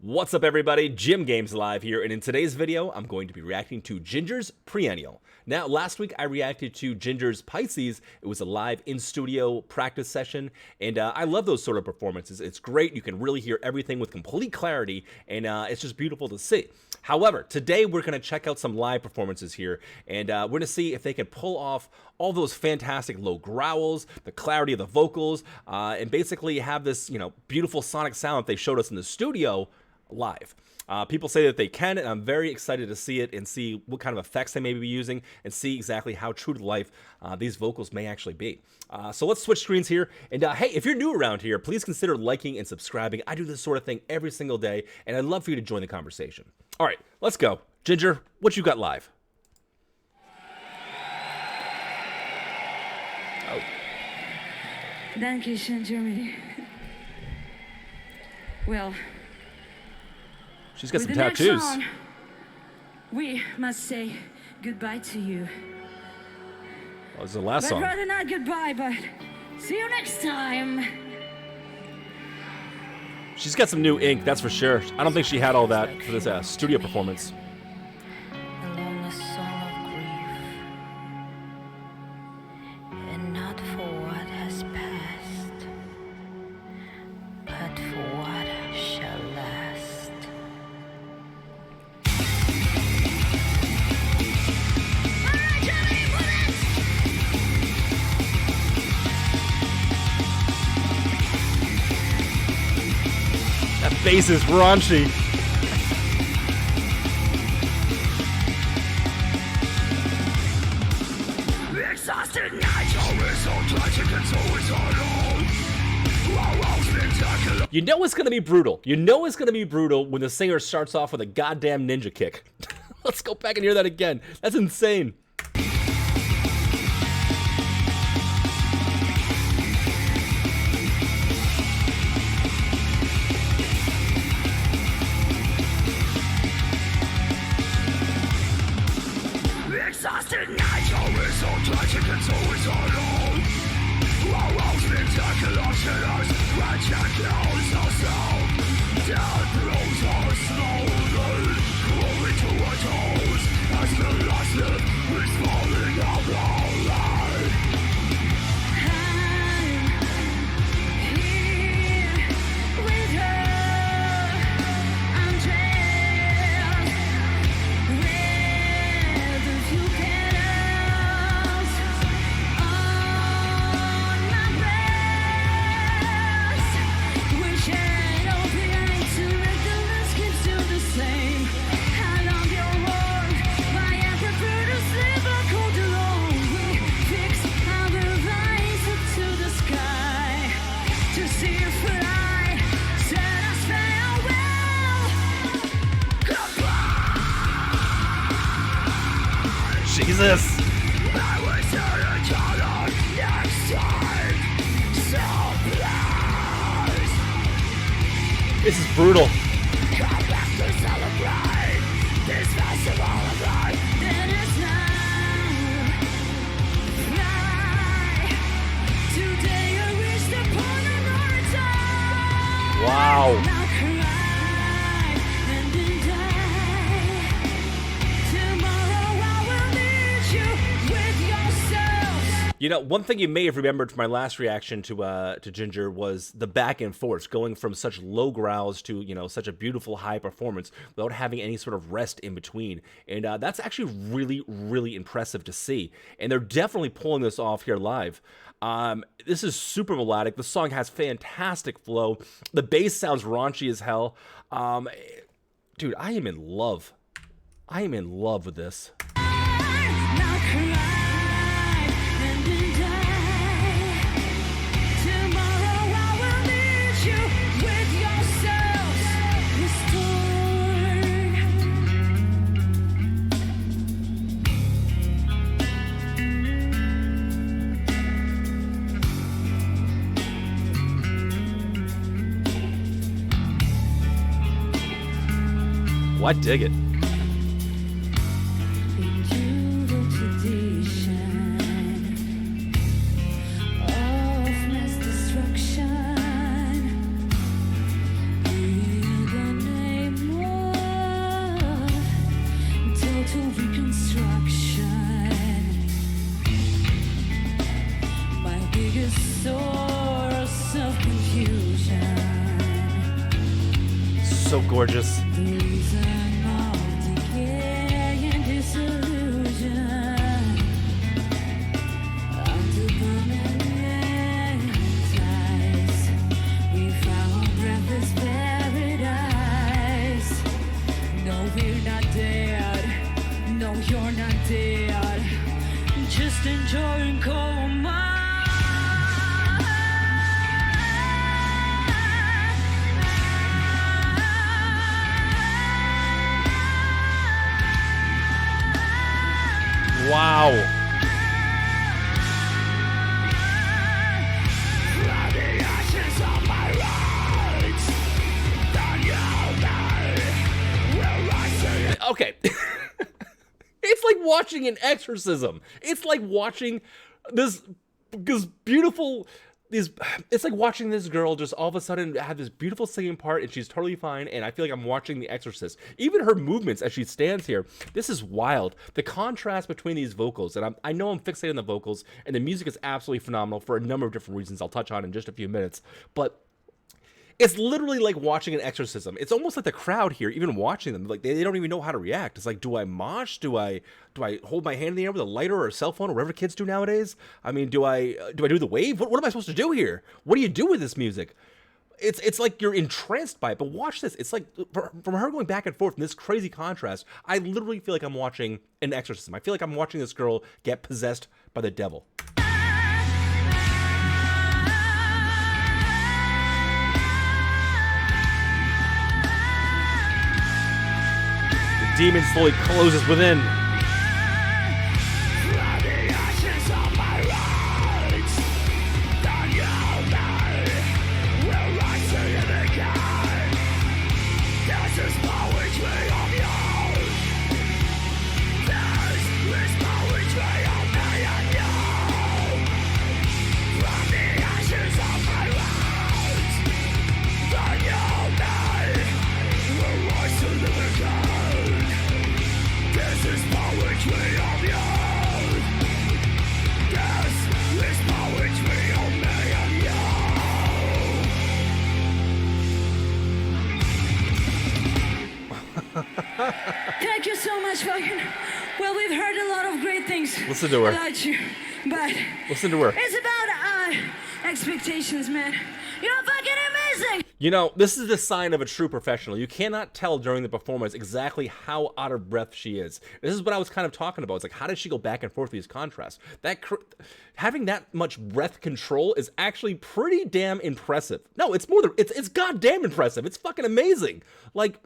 What's up everybody, Jim Games Live here, and in today's video, I'm going to be reacting to Jinjer's Perennial. Now, last week I reacted to Jinjer's Pisces. It was a live in-studio practice session, and I love those sort of performances. It's great, you can really hear everything with complete clarity, and it's just beautiful to see. However, today we're going to check out some live performances here, and we're going to see if they can pull off all those fantastic low growls, the clarity of the vocals, and basically have this, beautiful sonic sound that they showed us in the studio live. People say that they can, and I'm very excited to see it and see what kind of effects they may be using and see exactly how true to life these vocals may actually be. So let's switch screens here. And hey, if you're new around here, please consider liking and subscribing. I do this sort of thing every single day, and I'd love for you to join the conversation. All right, let's go. Jinjer, what you got live? Oh. Dankeschön, Germany. Well, she's got some with tattoos. The next song, we must say goodbye to you. Well, this is the last song. But rather not goodbye, but see you next time. She's got some new ink, that's for sure. I don't think she had all that for this studio performance. The longest song of grief, and not for what has passed, but for what shall last. That bass is raunchy. You know it's gonna be brutal. You know it's gonna be brutal when the singer starts off with a goddamn ninja kick. Let's go back and hear that again. That's insane. Exhausted nights, always so tragic and so is alone. Our spectacular shadows, ridiculous ourselves. Death blows our slowly, crawling to our toes. As the last lift is falling out of life. I'm here with her. I'm dressed with a few petals on my breast. Wish I'd open to make the landscape still the same. How long you'll walk, why I prefer to sleep like cold alone. We fix our eyes up to the sky to see if fly. Said us farewell. Jesus. I will turn each other next time. So please, This is brutal. come back to celebrate this festival of life. Then it's now. Fly. Today I reached the point of no return. Wow. Now cry and then die. Tomorrow I will meet you with yourself. You know, one thing you may have remembered from my last reaction to Jinjer was the back and forth, going from such low growls to, such a beautiful high performance without having any sort of rest in between. And that's actually really, really impressive to see. And they're definitely pulling this off here live. This is super melodic. The song has fantastic flow. The bass sounds raunchy as hell. Dude, I am in love. I am in love with this. Now cry and then die. Tomorrow I will meet you with yourself restored. Well, I dig it. Destruction. So gorgeous. Reason of decay and disillusion. Under permanent ties, we found breathless paradise. No, we're not dead. No, you're not dead. Just enjoying coma. Wow. Okay. It's like watching an exorcism. It's like watching this beautiful it's like watching this girl just all of a sudden have this beautiful singing part, and she's totally fine, and I feel like I'm watching The Exorcist. Even her movements as she stands here, this is wild. The contrast between these vocals, and I know I'm fixated on the vocals, and the music is absolutely phenomenal for a number of different reasons I'll touch on in just a few minutes, but it's literally like watching an exorcism. It's almost like the crowd here, even watching them, like they don't even know how to react. It's like, do I mosh? Do I hold my hand in the air with a lighter or a cell phone or whatever kids do nowadays? I mean, do I do the wave? What am I supposed to do here? What do you do with this music? It's like you're entranced by it. But watch this. It's like from her going back and forth in this crazy contrast, I literally feel like I'm watching an exorcism. I feel like I'm watching this girl get possessed by the devil. Demon slowly closes within. Thank you so much, fucking. Well, we've heard a lot of great things Listen to her. about you, but Listen to her. it's about expectations, man. You're fucking amazing. You know, this is the sign of a true professional. You cannot tell during the performance exactly how out of breath she is. This is what I was kind of talking about. It's like, how did she go back and forth with these contrasts? Having that much breath control is actually pretty damn impressive. No, it's more than it's goddamn impressive. It's fucking amazing. Like.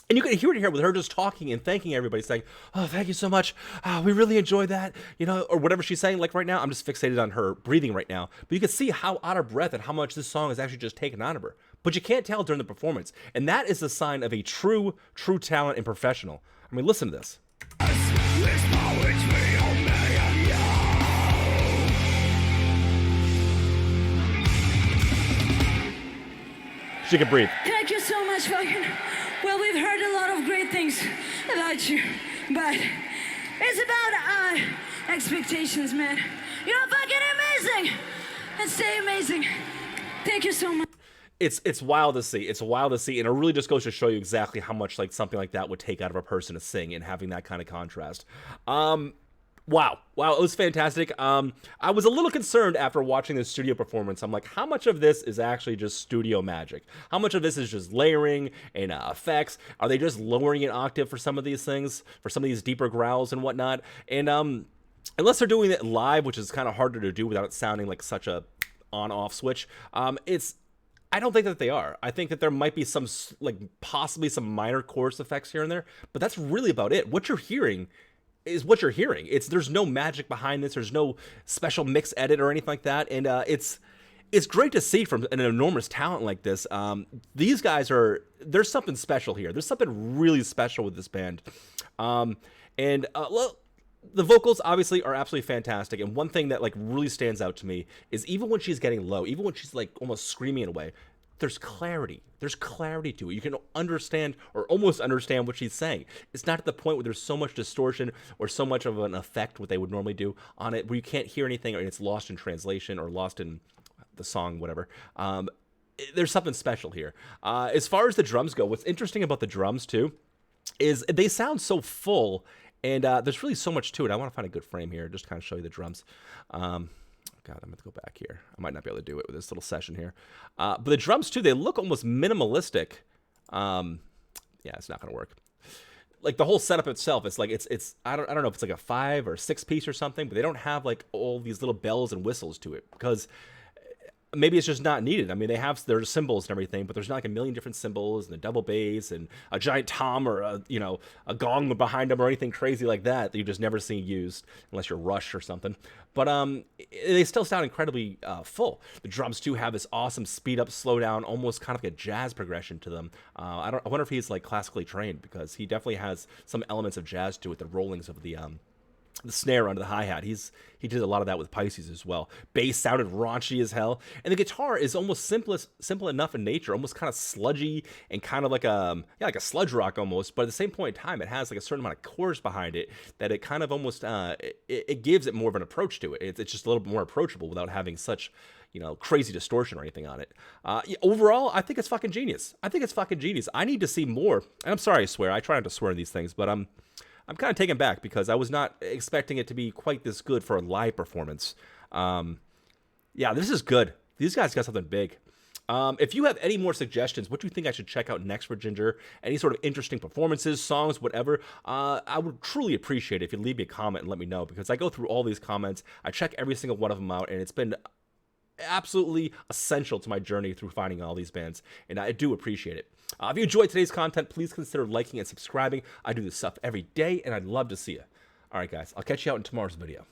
And you can hear it here with her just talking and thanking everybody, saying, "Oh, thank you so much. We really enjoyed that," you know, or whatever she's saying. Like right now, I'm just fixated on her breathing right now. But you can see how out of breath and how much this song is actually just taken out of her. But you can't tell during the performance, and that is a sign of a true talent and professional. I mean, listen to this. She can breathe. Thank you so much, fucking. Well, we've heard a lot of great things about you, but it's about expectations, man. You're fucking amazing, and stay amazing. Thank you so much. It's wild to see. It's wild to see, and it really just goes to show you exactly how much like something like that would take out of a person to sing, and having that kind of contrast. Wow, it was fantastic. I was a little concerned after watching this studio performance. I'm like, how much of this is actually just studio magic? How much of this is just layering and effects? Are they just lowering an octave for some of these things, for some of these deeper growls and whatnot? And unless they're doing it live, which is kind of harder to do without it sounding like such a on-off switch, I don't think that they are. I think that there might be some, like, possibly some minor chorus effects here and there, but that's really about it. What you're hearing is what you're hearing. There's no magic behind this. There's no special mix edit or anything like that. And it's great to see from an enormous talent like this. These guys there's something special here. There's something really special with this band. The vocals obviously are absolutely fantastic. And one thing that like really stands out to me is even when she's getting low, even when she's like almost screaming in a way, there's clarity. There's clarity to it. You can understand or almost understand what she's saying. It's not at the point where there's so much distortion or so much of an effect, what they would normally do on it, where you can't hear anything or it's lost in translation or lost in the song, whatever. there's something special here. As far as the drums go, what's interesting about the drums too is they sound so full, and there's really so much to it. I want to find a good frame here, just kind of show you the drums. God, I'm going to go back here. I might not be able to do it with this little session here. But the drums too, they look almost minimalistic. Yeah, it's not going to work. Like the whole setup itself, it's like it's I don't know if it's like a 5 or 6 piece or something, but they don't have like all these little bells and whistles to it because maybe it's just not needed. I mean, there's cymbals and everything, but there's not like a million different cymbals and a double bass and a giant tom or a gong behind them or anything crazy like that you just never see used unless you're Rush or something. But they still sound incredibly full. The drums too have this awesome speed up, slow down, almost kind of like a jazz progression to them. I wonder if he's like classically trained, because he definitely has some elements of jazz to it. The rollings of the snare under the hi-hat. He did a lot of that with Pisces as well. Bass sounded raunchy as hell. And the guitar is almost simple enough in nature, almost kind of sludgy and kind of like like a sludge rock almost. But at the same point in time, it has like a certain amount of chords behind it that it kind of almost, it gives it more of an approach to it. It's just a little bit more approachable without having such, crazy distortion or anything on it. Overall, I think it's fucking genius. I need to see more. And I'm sorry I swear. I try not to swear in these things, but I'm kind of taken back because I was not expecting it to be quite this good for a live performance. Yeah, this is good. These guys got something big. If you have any more suggestions, what do you think I should check out next for Jinjer? Any sort of interesting performances, songs, whatever, I would truly appreciate it if you leave me a comment and let me know, because I go through all these comments. I check every single one of them out, and it's been absolutely essential to my journey through finding all these bands, and I do appreciate it. If you enjoyed today's content, please consider liking and subscribing. I do this stuff every day, and I'd love to see you. All right, guys, I'll catch you out in tomorrow's video.